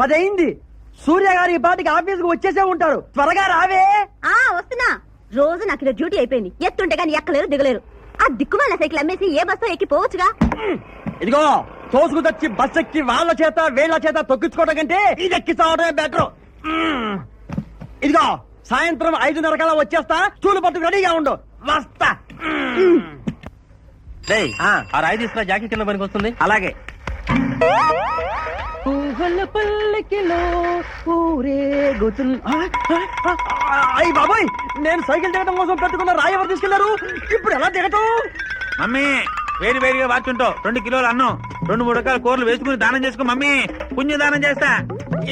10 అయింది. సూర్య గారి పాటికి ఆఫీస్ కు వచ్చేసే ఉంటారు. త్వరగా రావే. వస్తున్నా. రోజు నాకు ఇలా డ్యూటీ అయిపోయింది. ఎత్తుంటే గానీ ఎక్కలేరు దిగలేరు. ఆ దిక్కుమాల సైకిల్ అమ్మేసి ఏ బస్సు ఎక్కి పోవచ్చుగా. ఇదిగో తోసుకు తెచ్చి బస్ ఎక్కి వాళ్ళ చేత వీళ్ళ చేత తొక్కించుకోవడం కంటే ఇది ఎక్కి చావడమే బెటర్. ఇదిగో సాయంత్రం 5:30 కల్లా వచ్చేస్తా. స్టూలు పట్టుకు రెడీగా ఉండు. వస్తా. ఆ రాయి తీసుకురా, జాకీ కింద పనికి వస్తుంది. అలాగే. అయ్యి బాబాయ్, నేను సైకిల్ దిగడం కోసం పెట్టుకున్న రాయి ఎవరు తీసుకెళ్లారు? ఇప్పుడు ఎలా దిగటం? మమ్మీ వేరు వేరుగా వాచుంటావు. 2 కిలోలు అన్నం, 2-3 రకాల కూరలు వేసుకుని దానం చేసుకో మమ్మీ. పుణ్య దానం చేస్తా.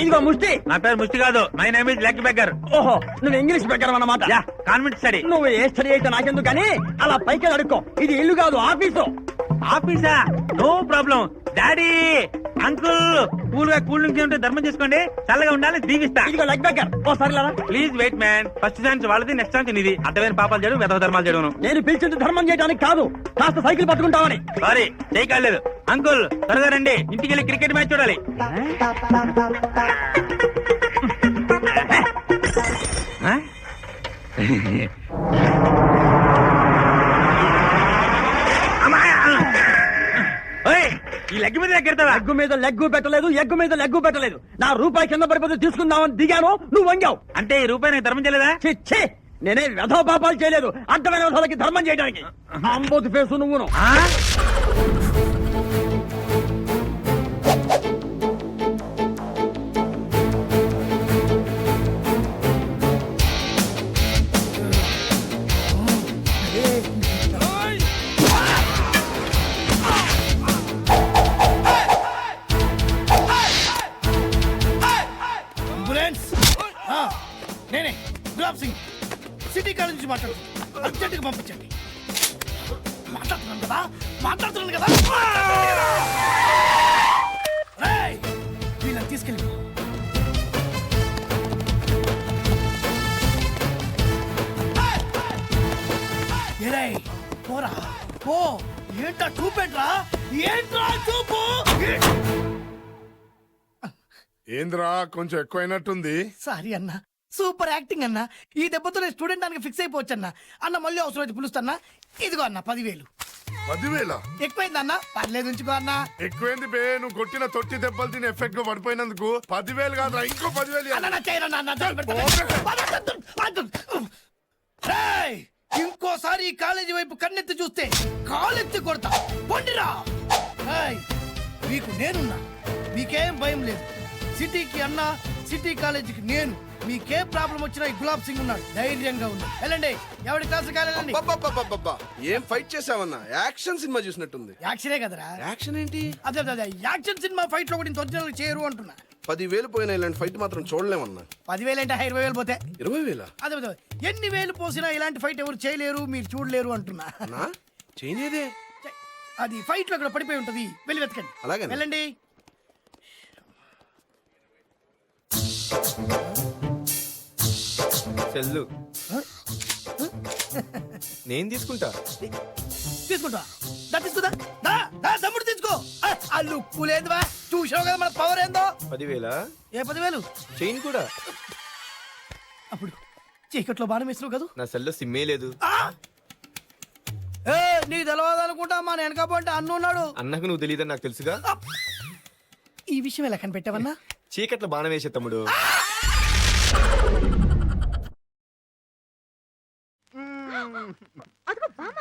ఇదిగో ముష్టి. నా పేరు ముష్టి కాదు, my name is leg beggar. ఓహో, నువ్వు ఇంగ్లీష్ బెగ్గర్ అన్నమాట. Convent study. నువ్వు ఏ స్టడీ అయితే నాకెందుకు కానీ అలా పైకి అడుక్కో. ఇది ఇల్లు కాదు, ఆఫీసు. ఆఫీసా? No problem. Daddy, uncle, cool గా కూల్ డ్రింక్స్ ఉంటే ధర్మం చేసుకోండి. చల్లగా ఉండాలి, దీవిస్తా. ఇదిగో లెగ్ బెగ్గర్. ఓసారి please wait man. First chance వాళ్ళది, నెక్స్ట్ ఛాన్స్ నీది. అర్థమైన పాపాలు చేయడం, వెధవ ధర్మాలు చేయడం. నేను పిలిచింది ధర్మం చేయడానికి కాదు, కాస్త సైకిల్ పట్టుకుంటావని. సారీ, చేయకాలేదు. అంకుల్ త్వరగా రండి, ఇంటికి వెళ్ళి క్రికెట్ మ్యాచ్ చూడాలి. ఈ లెగ్ మీద ఎక్కడతావా? లెగ్గు మీద లెగ్గు పెట్టలేదు, ఎగ్గు మీద లెగ్గు పెట్టలేదు. నా రూపాయి కింద పడిపోతే తీసుకుందామని దిగాను, నువ్వు వంగావు. అంటే ఈ రూపాయి నాకు ధర్మం చేయలేదా? చిచ్చే, నేనే వ్యధో పాపాలు చేయలేదు. అడ్డమైన వ్యధాలకి ధర్మం చేయడానికి. అంబోతు ఫేసు నువ్వును. నేనే గులాబ్ సింగ్, సిటీ కాలేజ్ నుంచి మాట్లాడుతున్నాను. అర్జెంట్గా పంపించండి. మాట్లాడుతున్నాను కదా. వీళ్ళని తీసుకెళ్ళి పోరా పో. ఏంట్రా చూపేంట్రా? ఏంట్రా చూపు? ఏంద్రా కొంచెం ఎక్కువైనట్టుంది. సారీ అన్నా, సూపర్ యాక్టింగ్ అన్నా. ఈ దెబ్బతో నేను స్టూడెంట్ దానికి ఫిక్స్ అయిపోవచ్చు అన్న. అన్న మళ్ళీ అవసరం అయితే పిలుస్తాన్నా. ఇదిగో అన్న 10,000. 10,000 ఎక్కువైంది అన్న, పర్లేదు ఉంచుకో అన్న. ఎక్కువైంది బే. నువ్వు కొట్టిన తొట్టి దెబ్బలు తిని ఎఫెక్ట్ గా పడిపోయినందుకు 10,000 కాదురా, ఇంకో 10,000. ఇంకోసారి ఈ కాలేజీ వైపు కన్నెత్తి చూస్తే కాలెత్తి కొడతా. పొండిరా. మీకు నేనున్నా, మీకేం భయం లేదు. సిటీకి అన్నా, సిటీ కాలేజీకి నేను. మీకే ప్రాబ్లం వచ్చినా ఈ గులాబ్ సింగ్ ఉన్నాడు, ధైర్యంగా ఉన్నాడు. వెళ్ళండి, ఎవరి క్లాసు కాలేదండి. ఏం ఫైట్ చేసావన్నా? యాక్షన్ సినిమా చూసినట్టుంది. యాక్షనే కదరా. యాక్షన్ ఏంటి? అదే అదే యాక్షన్ సినిమా ఫైట్ లో కూడా ఇంత ఒరిజినల్ చేయరు అంటున్నా. 10,000 పోయినా ఇలాంటి ఫైట్ మాత్రం చూడలేమన్నా. 10,000 అంటే 20,000 పోతే 20,000. అదే అదే ఎన్ని వేలు పోసినా ఇలాంటి ఫైట్ ఎవరు చేయలేరు, మీరు చూడలేరు అంటున్నా. చేయలేదే. అది ఫైట్ లో ఇక్కడ పడిపోయి ఉంటది, వెళ్ళి వెతకండి. అలాగే వెళ్ళండి. చెల్లు నేను తీసుకుంటా. తీసుకుంటా. తీసుకుందా తమ్ముడు తీసుకో. ఆ లుక్కు లేదువా, చూసావు కదా మన పవర్ ఏందో. 10,000? ఏ 10,000? చైన్ కూడా. అప్పుడు చీకట్లో బాణం వేసినావు కదా. నా సెల్లో సిమ్మే లేదు. నీకు తెలవదు అనుకుంటా, మా వెనకపోతే అన్ను ఉన్నాడు. అన్నకు నువ్వు తెలియదని నాకు తెలుసుగా. ఈ విషయం ఎలా కనిపెట్టావన్నా? చీకట్లో బాణం వేసే తమ్ముడు.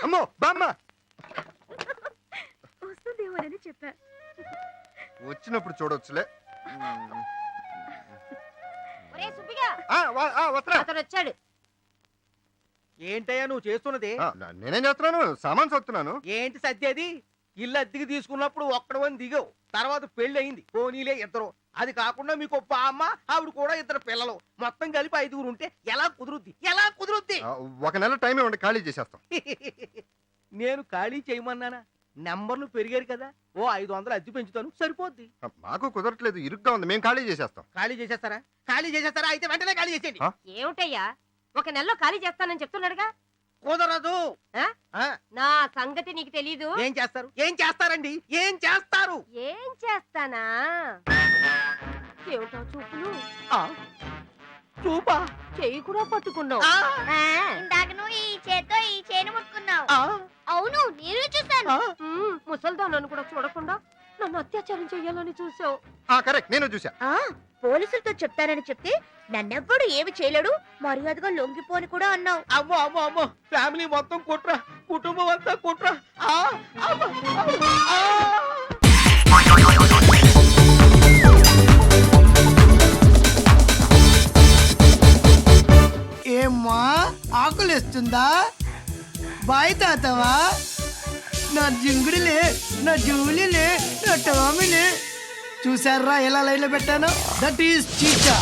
అమ్మో బామ్మ వస్తుందేమోనని చెప్పా. వచ్చినప్పుడు చూడొచ్చులే. వచ్చాడు. ఏంటయ్యా నువ్వు చేస్తున్నది? నేనేం చేస్తున్నాను, సామాన్ సత్తున్నాను. ఏంటి సత్యది? ఇల్లు అద్దెకి తీసుకున్నప్పుడు ఒక్కడవని దిగావు, తర్వాత పెళ్లి అయింది, పోనీలే ఇద్దరు. అది కాకుండా మీకు అమ్మ, ఆవిడ కూడా 2 పిల్లలు, మొత్తం కలిపి 5 ఉంటే ఎలా కుదురుద్ది? ఎలా కుదురుద్ది? 1 నెల టైం ఇవ్వండి, ఖాళీ చేసేస్తాం. నేను ఖాళీ చేయమన్నానా? నెంబర్లు పెరిగారు కదా, ఓ 500 అద్దె పెంచుతాను, సరిపోద్ది. మాకు కుదరట్లేదు, ఇరుగ్గా ఉంది, మేము ఖాళీ చేసేస్తాం. ఖాళీ చేసేస్తారా? ఖాళీ చేసేస్తారా? అయితే వెంటనే ఖాళీ చేసేయండి. ఏమిటయ్యా, 1 నెలలో ఖాళీ చేస్తానని చెప్తున్నాడుగా. కుదరదు. నా సంగతి నీకు తెలీదు. ఏం చేస్తారు? ఏం చేస్తారండి? ఏం చేస్తారు? ఏం చేస్తానా, ఏమిటో చూపులు ఆ, చూపా చెయ్యి కూడా పట్టుకున్నావు ఆ, ఇందాక నువ్వు ఈ చేత్తో ఈ చేను ముట్టుకున్నావు ఆ, అవును నేను చూసాను ఆ. ముసల్దానని కూడా చూడకుండా నన్ను అత్యాచారం చెయ్యాలని చూసావు కరెక్ట్ నేను చూసా పోలీసులతో చెప్తానని చెప్తే నన్నెవ్వడు ఏమి చేయలేడు మర్యాదగా లొంగిపోని కూడా అన్నావు అమ్మో అమ్మో అమ్మో ఫ్యామిలీ మొత్తం కుట్ర కుటుంబం అంతా కుట్ర ఆ, అమ్మ, ఆ. ఏమ్మా ఆకులేస్తుందా బాయ్ తాతవా నా జింగుడిలే నా జూలిలే నా టామిలే చూసారా ఎలా లైన్లో పెట్టాను దట్ ఈస్ చీచా